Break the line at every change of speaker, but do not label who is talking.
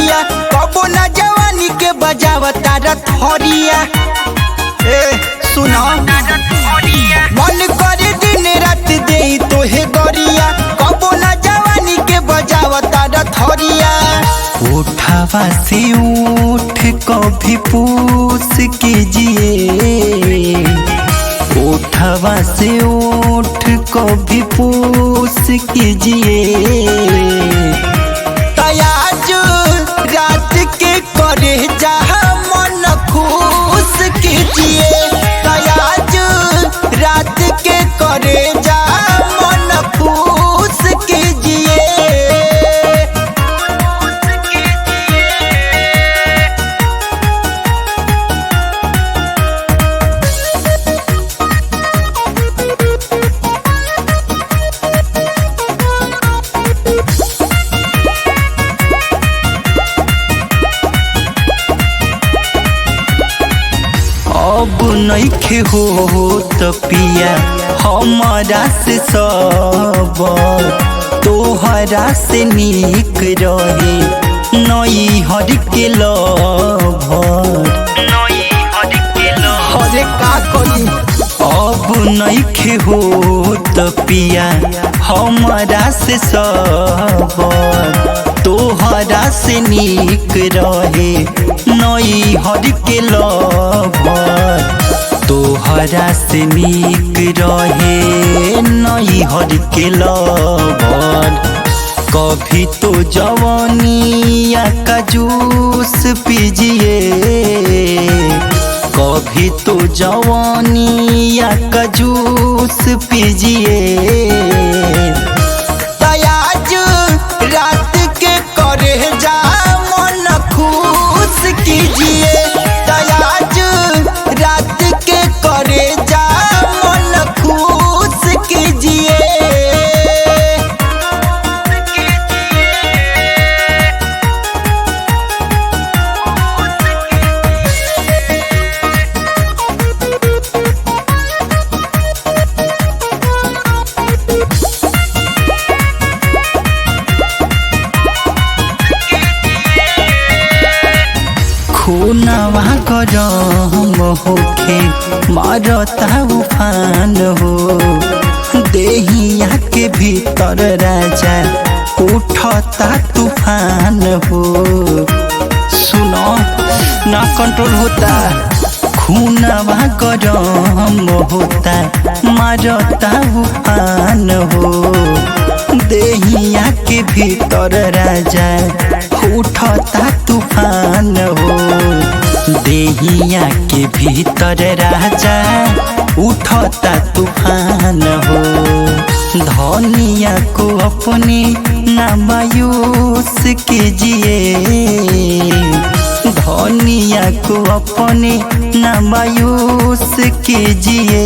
थरिया कबो ना जवानी के बजावता रथरिया। सुनो मन करे दिन रात दे तोहे गरिया कबो ना जवानी के बजावता रथरिया।
उठावा से उठ कभी पूछ कीजिए, उठावा से उठ कभी पूछ कीजिए।
तयाज रात के करे जहाँ मन खुश कीजिए, तयाज रात के करे जहाँ मन खुश कीजिए।
अब नइखे हो त पिया हमारा से सब, तोहरा से निक रहे नई हर के लभर।
अरे का करी
अब नइखे हो त पिया हमारा से सब, तोहरा से निक रहे नई हर के लभर। तोहरा से निक रहे नई हर के लभर। कभी तो जवानिया का जूस पीजिए, कभी तो जवानिया का जूस पीजिए।
तयाज रात के करे जा मन खुश कीजिए, तयाज रात के करे जा मन खुश कीजिए।
खूनवा गरम होके मारता उफान हो, देहिया के भीतर राजा उठता तूफान हो। सुनो ना कंट्रोल होता, खूनवा गरम होता मारता उफान हो, देहिया के भीतर राजा उठता तूफान हो। देहिया के भीतर राजा उठता तूफान हो। धनिया को अपने ना मायूस कीजिए, धनिया को अपने ना मायूस कीजिए।